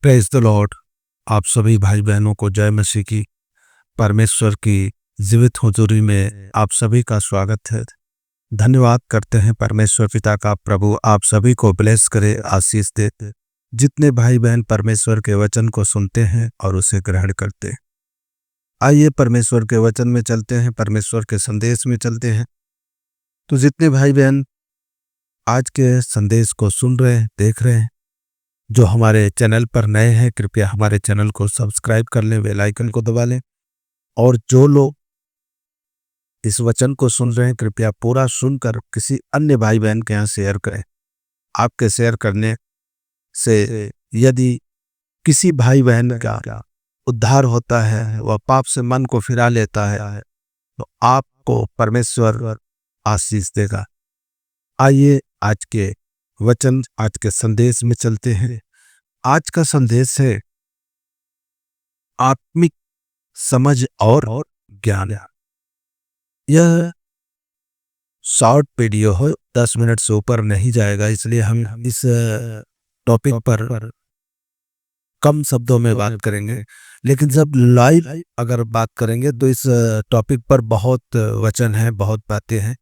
Praise the Lord. आप सभी भाई बहनों को जय मसीह की। परमेश्वर की जीवित हुजूरी में आप सभी का स्वागत है। धन्यवाद करते हैं परमेश्वर पिता का। प्रभु आप सभी को ब्लेस करे, आशीष दे। जितने भाई बहन परमेश्वर के वचन को सुनते हैं और उसे ग्रहण करते हैं, आइए परमेश्वर के वचन में चलते हैं, परमेश्वर के संदेश में चलते हैं। तो जितने भाई बहन आज के संदेश को सुन रहे हैं, देख रहे हैं, जो हमारे चैनल पर नए हैं, कृपया हमारे चैनल को सब्सक्राइब कर लें, बेल आइकन को दबा लें। और जो लोग इस वचन को सुन रहे हैं, कृपया पूरा सुनकर किसी अन्य भाई बहन के यहाँ शेयर करें। आपके शेयर करने से यदि किसी भाई बहन का उद्धार होता है, वह पाप से मन को फिरा लेता है, तो आपको परमेश्वर आशीष देगा। आइए आज के वचन, आज के संदेश में चलते हैं। आज का संदेश है आत्मिक समझ और ज्ञान। यह शॉर्ट वीडियो है, 10 मिनट से ऊपर नहीं जाएगा, इसलिए हम इस टॉपिक पर कम शब्दों में बात करेंगे। लेकिन जब लाइव अगर बात करेंगे तो इस टॉपिक पर बहुत वचन है, बहुत बातें हैं।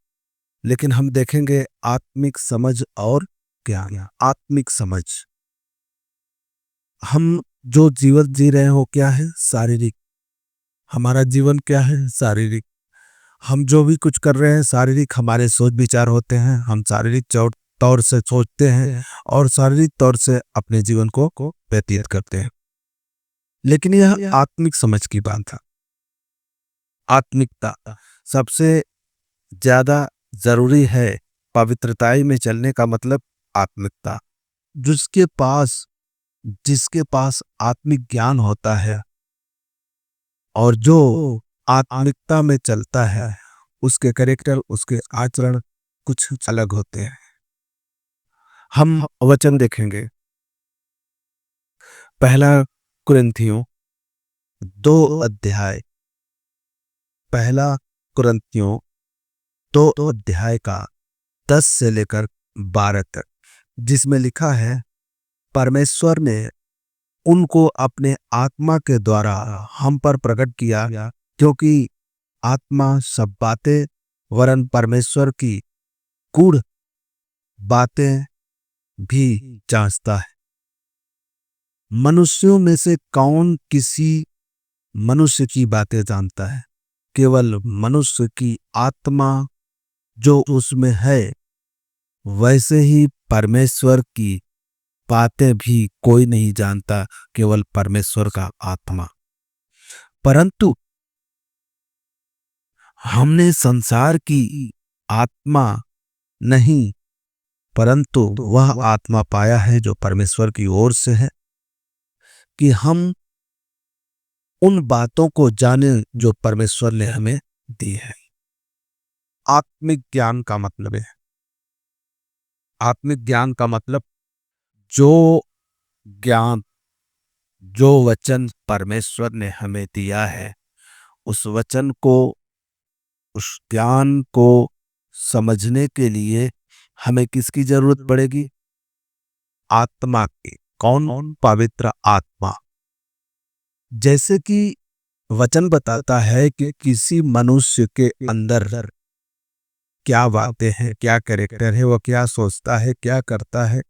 लेकिन हम देखेंगे आत्मिक समझ और ज्ञान। आत्मिक समझ, हम जो जीवन जी रहे हो क्या है? शारीरिक। हमारा जीवन क्या है? शारीरिक। हम जो भी कुछ कर रहे हैं शारीरिक, हमारे सोच विचार होते हैं, हम शारीरिक तौर से सोचते हैं और शारीरिक तौर से अपने जीवन को व्यतीत करते हैं। लेकिन यह आत्मिक समझ की बात था। आत्मिकता सबसे ज्यादा जरूरी है। पवित्रताई में चलने का मतलब आत्मिकता। जिसके पास आत्मिक ज्ञान होता है और जो आत्मिकता में चलता है, उसके कैरेक्टर, उसके आचरण कुछ अलग होते हैं। हम वचन देखेंगे। पहला कुरिन्थियों 2 अध्याय, पहला कुरिन्थियों 2 अध्याय का 10 से लेकर 12 तक, जिसमें लिखा है, परमेश्वर ने उनको अपने आत्मा के द्वारा हम पर प्रकट किया, क्योंकि आत्मा सब बातें वरन परमेश्वर की गूढ़ बातें भी जांचता है। मनुष्यों में से कौन किसी मनुष्य की बातें जानता है? केवल मनुष्य की आत्मा जो उसमें है, वैसे ही परमेश्वर की बातें भी कोई नहीं जानता, केवल परमेश्वर का आत्मा। परंतु हमने संसार की आत्मा नहीं, परंतु वह आत्मा पाया है जो परमेश्वर की ओर से है, कि हम उन बातों को जाने जो परमेश्वर ने हमें दी है। आत्मिक ज्ञान का मतलब है, आत्मिक ज्ञान का मतलब जो ज्ञान, जो वचन परमेश्वर ने हमें दिया है, उस वचन को, उस ज्ञान को समझने के लिए हमें किसकी जरूरत पड़ेगी? आत्मा की। कौन? पवित्र आत्मा। जैसे कि वचन बताता है कि किसी मनुष्य के अंदर क्या बातें हैं, क्या कैरेक्टर है, वह क्या सोचता है, क्या करता है,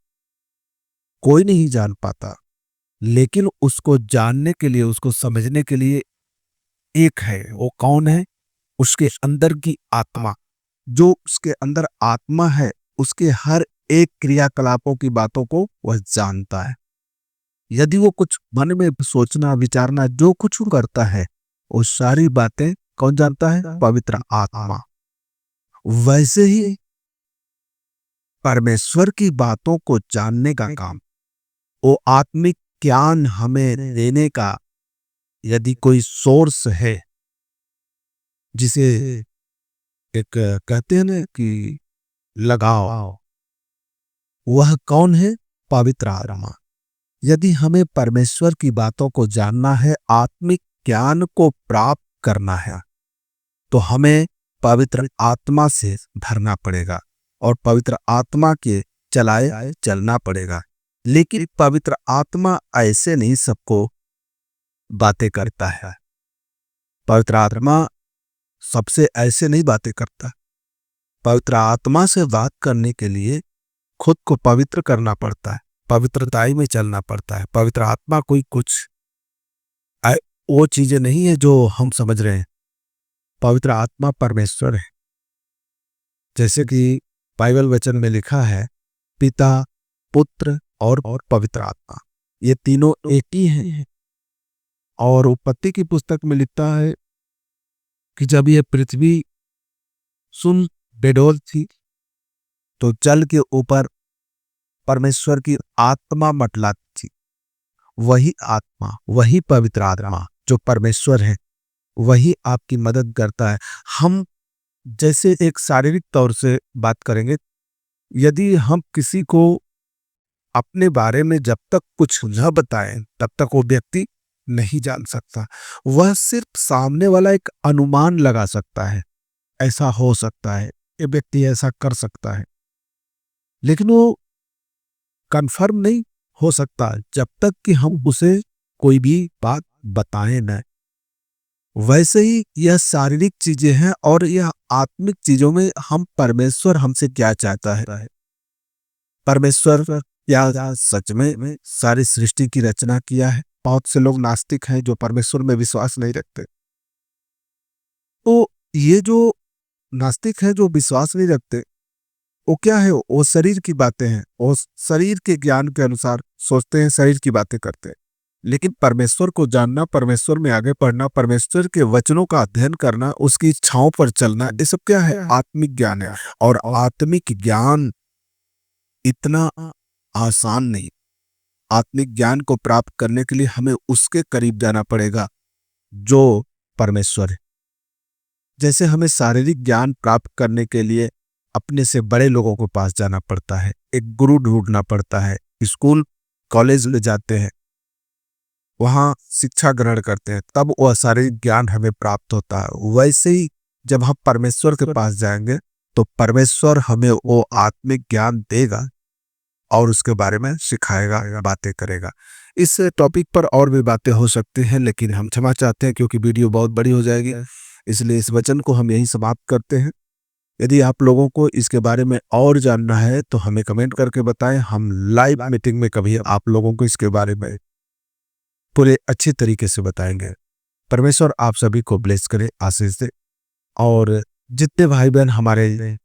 कोई नहीं जान पाता। लेकिन उसको जानने के लिए, उसको समझने के लिए एक है। वो कौन है? उसके अंदर की आत्मा। जो उसके अंदर आत्मा है, उसके हर एक क्रियाकलापों की बातों को वह जानता है। यदि वो कुछ मन में सोचना, विचारना, जो कुछ वो करता है, वो सारी बातें कौन जानता है? पवित्र आत्मा। वैसे ही परमेश्वर की बातों को जानने का काम, वो आत्मिक ज्ञान हमें देने का यदि कोई सोर्स है, जिसे एक कहते हैं ना कि लगाओ, वह कौन है? पवित्र आत्मा। यदि हमें परमेश्वर की बातों को जानना है, आत्मिक ज्ञान को प्राप्त करना है, तो हमें पवित्र आत्मा से भरना पड़ेगा और पवित्र आत्मा के चलाए चलना पड़ेगा। लेकिन पवित्र आत्मा ऐसे नहीं सबको बातें करता है। पवित्र आत्मा सबसे ऐसे नहीं बातें करता। पवित्र आत्मा से बात करने के लिए खुद को पवित्र करना पड़ता है, पवित्रताई में चलना पड़ता है। पवित्र आत्मा कोई कुछ वो चीजें नहीं है जो हम समझ रहे हैं। पवित्र आत्मा परमेश्वर है। जैसे कि बाइबल वचन में लिखा है, पिता, पुत्र और पवित्र आत्मा, ये तीनों एक ही हैं। और उत्पत्ति की पुस्तक में लिखता है कि जब ये पृथ्वी सुन बेडोल थी तो जल के ऊपर परमेश्वर की आत्मा मंडलाती थी। वही आत्मा, वही पवित्र आत्मा जो परमेश्वर है, वही आपकी मदद करता है। हम जैसे एक शारीरिक तौर से बात करेंगे, यदि हम किसी को अपने बारे में जब तक कुछ न बताएं तब तक वो व्यक्ति नहीं जान सकता। वह सिर्फ सामने वाला एक अनुमान लगा सकता है, ऐसा हो सकता है, ये व्यक्ति ऐसा कर सकता है, लेकिन वो कंफर्म नहीं हो सकता जब तक कि हम उसे कोई भी बात बताएं न। वैसे ही यह शारीरिक चीजें हैं और यह आत्मिक चीजों में हम परमेश्वर हमसे क्या चाहता है। परमेश्वर क्या सच में सारी सृष्टि की रचना किया है? बहुत से लोग नास्तिक हैं जो परमेश्वर में विश्वास नहीं रखते। तो ये जो नास्तिक हैं जो विश्वास नहीं रखते, वो क्या है? वो शरीर की बातें हैं, वो शरीर के ज्ञान के अनुसार सोचते हैं, शरीर की बातें करते हैं। लेकिन परमेश्वर को जानना, परमेश्वर में आगे बढ़ना, परमेश्वर के वचनों का अध्ययन करना, उसकी इच्छाओं पर चलना, ये सब क्या है? आत्मिक ज्ञान है। और आत्मिक ज्ञान इतना आसान नहीं। आत्मिक ज्ञान को प्राप्त करने के लिए हमें उसके करीब जाना पड़ेगा जो परमेश्वर है। जैसे हमें शारीरिक ज्ञान प्राप्त करने के लिए अपने से बड़े लोगों के पास जाना पड़ता है, एक गुरु ढूंढना पड़ता है, स्कूल कॉलेज ले जाते हैं, वहां शिक्षा ग्रहण करते हैं, तब वह शारीरिक ज्ञान हमें प्राप्त होता है। वैसे ही जब हम परमेश्वर के पास जाएंगे तो परमेश्वर हमें वो आत्मिक ज्ञान देगा और उसके बारे में सिखाएगा, बातें करेगा। इस टॉपिक पर और भी बातें हो सकती हैं, लेकिन हम क्षमा चाहते हैं क्योंकि वीडियो बहुत बड़ी हो जाएगी, इसलिए इस वचन को हम यहीं समाप्त करते हैं। यदि आप लोगों को इसके बारे में और जानना है तो हमें कमेंट करके बताएं। हम लाइव मीटिंग में कभी आप लोगों को इसके बारे में पूरे अच्छी तरीके से बताएंगे। परमेश्वर आप सभी को ब्लेस करे, आशीष दे। और जितने भाई बहन हमारे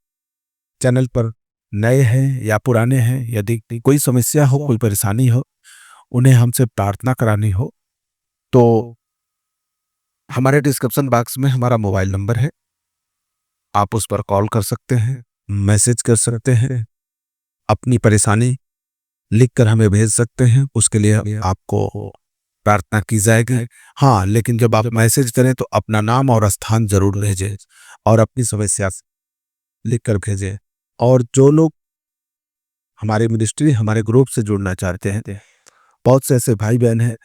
चैनल पर नए हैं या पुराने हैं, यदि कोई समस्या हो, कोई परेशानी हो, उन्हें हमसे प्रार्थना करानी हो, तो हमारे डिस्क्रिप्शन बॉक्स में हमारा मोबाइल नंबर है, आप उस पर कॉल कर सकते हैं, मैसेज कर सकते हैं, अपनी परेशानी लिखकर हमें भेज सकते हैं। उसके लिए आपको प्रार्थना की जाएगी। हाँ, लेकिन जब आप मैसेज करें तो अपना नाम और स्थान जरूर भेजें और अपनी समस्या लिखकर भेजें। और जो लोग हमारे मिनिस्ट्री, हमारे ग्रुप से जुड़ना चाहते हैं, बहुत से ऐसे भाई बहन हैं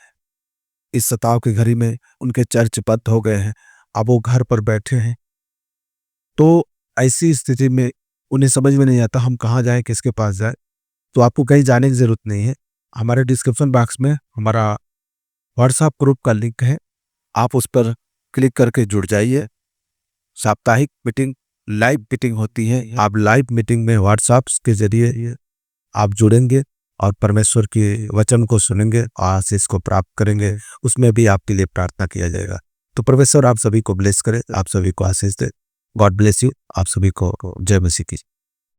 इस सताव की घड़ी में उनके चर्च बंद हो गए हैं, अब वो घर पर बैठे हैं, तो ऐसी स्थिति में उन्हें समझ में नहीं आता हम कहाँ जाएं, किसके पास जाएं। तो आपको कहीं जाने की जरूरत नहीं है। हमारे डिस्क्रिप्शन बॉक्स में हमारा व्हाट्सएप ग्रुप का लिंक है, आप उस पर क्लिक करके जुड़ जाइए। साप्ताहिक मीटिंग, लाइव मीटिंग होती है। आप लाइव मीटिंग में व्हाट्सएप के जरिए आप जुड़ेंगे और परमेश्वर के वचन को सुनेंगे, आशीष को प्राप्त करेंगे। उसमें भी आपके लिए प्रार्थना किया जाएगा। तो परमेश्वर आप सभी को ब्लेस करे, आप सभी को आशीष दे। God bless you. आप सभी को जय मसीह की।